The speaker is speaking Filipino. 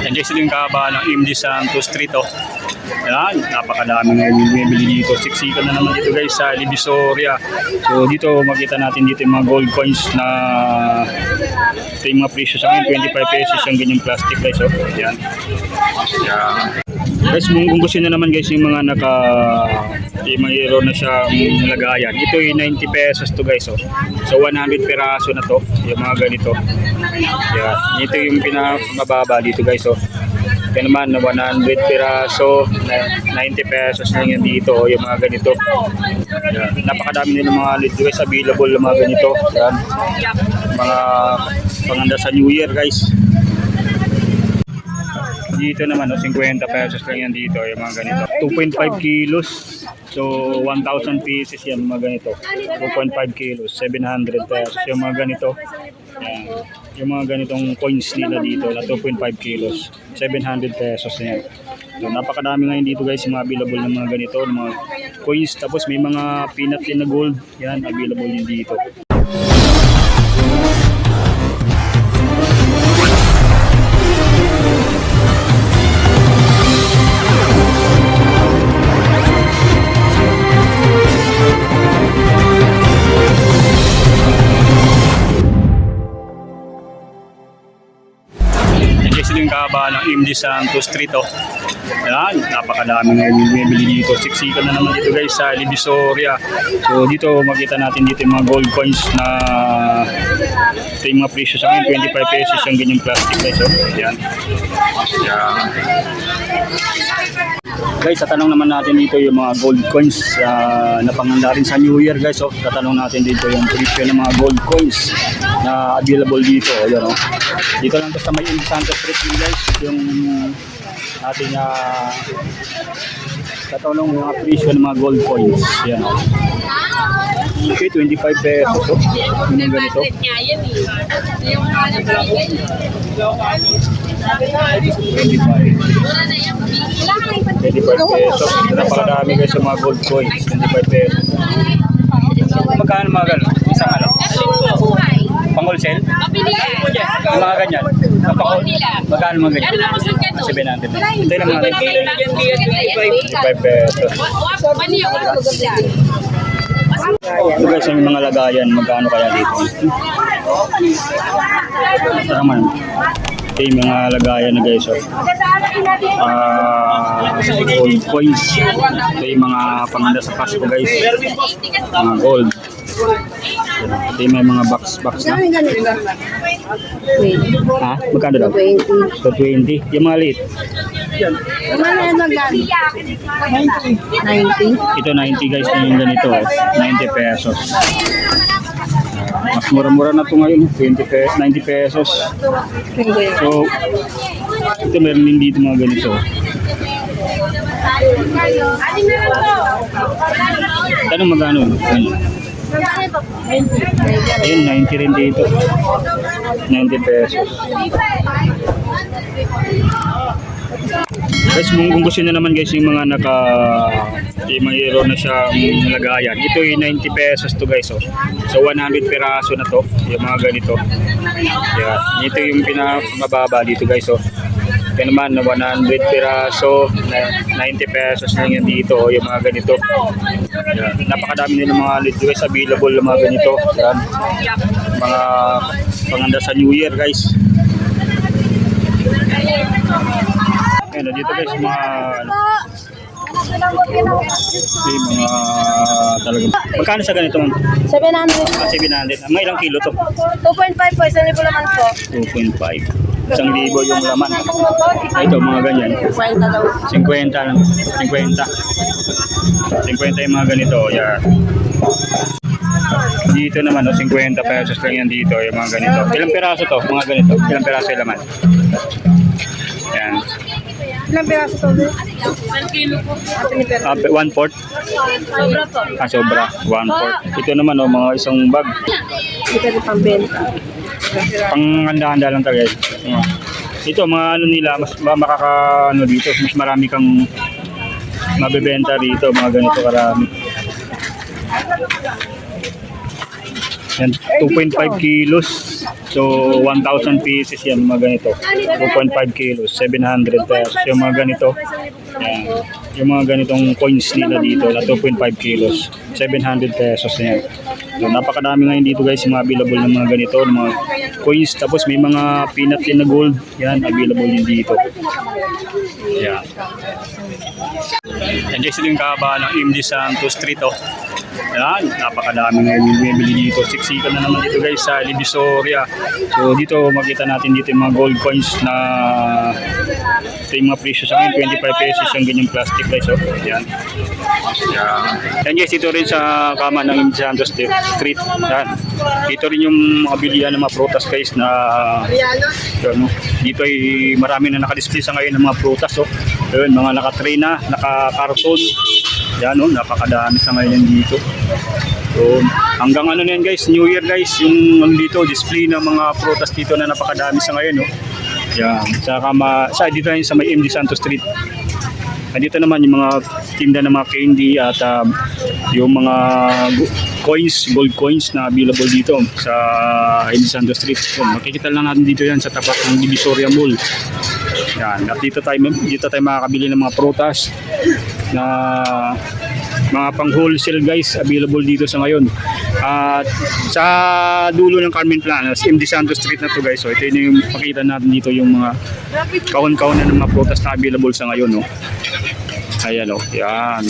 Yan guys, ito yung kahabaan ng MD Santos Street. Oh. Yan, napakadami ngayon yung bumibili dito. Siksikan na naman dito guys sa Divisoria. So dito makita natin dito yung mga gold coins na ito yung mga presyo sa akin, 25 pesos yung ganyang plastic guys. Oh. Yan. Yan. Guys, kung gusto nyo naman guys yung mga mayroon na siya lagayan. Ito yung 90 pesos to guys. Oh. So 100 peraso na to, yung mga ganito. Yan. Ito yung pinamababa dito guys. Oh. Yan naman, 100 peraso, 90 pesos lang yan dito, yung mga ganito. Yan. Napakadami nila mga lead guys, available yung mga ganito. Yan. Mga panganda sa New Year guys. Dito naman, 50 pesos lang yan dito, yung mga ganito. 2.5 kilos, so 1,000 pieces yan, mga ganito. 2.5 kilos, 700 pesos, yung mga ganito. Yan. Yung mga ganitong coins nila dito na 2.5 kilos, 700 pesos na yan. So, napakadami ngayon dito guys, yung mga available ng mga ganito, ng mga coins. Tapos may mga peanut din na gold, yan, available din dito. Ito yung kahabaan ng MD Santos Street. Oh. Yan, napakadami ngayon yung bumibili dito. Siksikan na naman dito guys sa Divisoria. So dito makita natin dito yung mga gold coins na ito yung mga presyo sa akin, 25 pesos yung ganyang plastic guys. Oh. Yan. Yan. Guys, tatanong naman natin dito yung mga gold coins na panganda rin sa New Year guys. Oh. Tatanong natin dito yung presyo ng mga gold coins na available dito. Ayan, oh. Dito lang to sa may Santos Street guys, yung ating tatanong mga presyo ng mga gold coins. Ayan, oh. Okay, 25 pesos. Oh. Yung ganito. 25 pesos. Napakadami guys sa mga gold coins. 25 pesos. Magkano mga gano'n? Isang ano? Pang-wholesale? Yung mga ganyan? Magkano mga ganyan? 700. Ito lang mga ganyan. 25 pesos. Ito guys, yung mga lagayan. Magkano kaya dito? Ito naman. Ito yung mga lagayan na guys. Gold coins. Ito yung mga panganda sa Pasko guys. Mga gold. Ito yung may mga box na. Ha? Magkano daw? 20. So 20. Yung mga liit. 90. Ito 90 guys na yung ganito. 90 pesos. Mas mura-mura na ito ngayon. 90 pesos. So ito meron din dito mga ganito. Tanong magkano? Ayun, 90 rin dito. 90 pesos. Guys, kung gusto nyo naman guys yung mga mayroon na siyang lagayan. Ito yung 90 pesos to guys. Oh. So 100 peraso na to. Yung mga ganito. Yan. Ito yung pinamababa dito guys. Oh. Ito naman 100 peraso, 90 pesos lang yan dito. Yung mga ganito. Yan. Napakadami nila mga lead guys, available yung mga ganito. Yan. Mga panganda sa New Year guys. Ayan, dito guys mga mga talaga. Magkano sa ganito ma'am? 700. 700. May ilang kilo to? 2.5 po, 1,000 naman po. 2.5. 1,000 yung laman. Ito mga ganyan. 50 daw. 50 lang. 50. 50 yung mga ganito. Yan. Dito naman, 50 pesos lang yan dito. Yung mga ganito. Ilang peraso to? Mga ganito. Ilang peraso yung laman? Yan. Ilang piraso to? 1 kilo po. 1/4? Sobra po. Sobra. 1/4. Ito naman, mga isang bag. Ito rin pambenta. Panghanda-handa lang talaga. Ito, mga ano nila, mas makaka, dito, mas marami kang mabebenta dito, mga ganito karami. Yan, 2.5 kilos. So, 1,000 pieces yan, mga ganito. 2.5 kilos, 700 pesos. Yung mga ganito, yan. Yung mga ganitong coins nila dito na 2.5 kilos, 700 pesos yan. So, napakadami ngayon dito guys, yung mga available ng mga ganito, ng mga coins. Tapos may mga peanut din na gold. Yan, available din dito. Yan. Yan guys, ito yung kahaba ng MD Santos Street, oh. Yan, napakadami ngayon yung bumibili dito. Siksikan na naman dito guys sa Divisoria. So dito makita natin dito yung mga gold coins na ito yung mga presyo sa akin, 25 pesos yung ganyang plastic guys. So, yan. Yan. Yan guys, ito rin sa kama ng MD Santos Street. Yan. Dito rin yung mga bilihan ng mga prutas guys na yun, dito ay marami na nakadisplay sa ngayon ng mga prutas. So, yun, mga naka-tray na, naka-karton. Yan, oh, napakadami sa ngayon dito. So, hanggang ano na yan guys, New Year guys, yung dito, display ng mga prutas dito na napakadami sa ngayon. Oh. Yan, sa dito yan sa may MD Santos Street. Dito naman yung mga tinda ng mga candy at yung mga coins, gold coins na available dito sa MD Santos Street. So, makikita lang natin dito yan sa tapat ng Divisoria Mall. Yan, at dito tayo makakabili ng mga prutas na mga pang wholesale guys, available dito sa ngayon. At sa dulo ng Carmen Planas, MD Santos Street na to guys. So ito yung makita natin dito yung mga kahon-kahon na ng mga prutas na available sa ngayon, no. Ayan, oh, yan.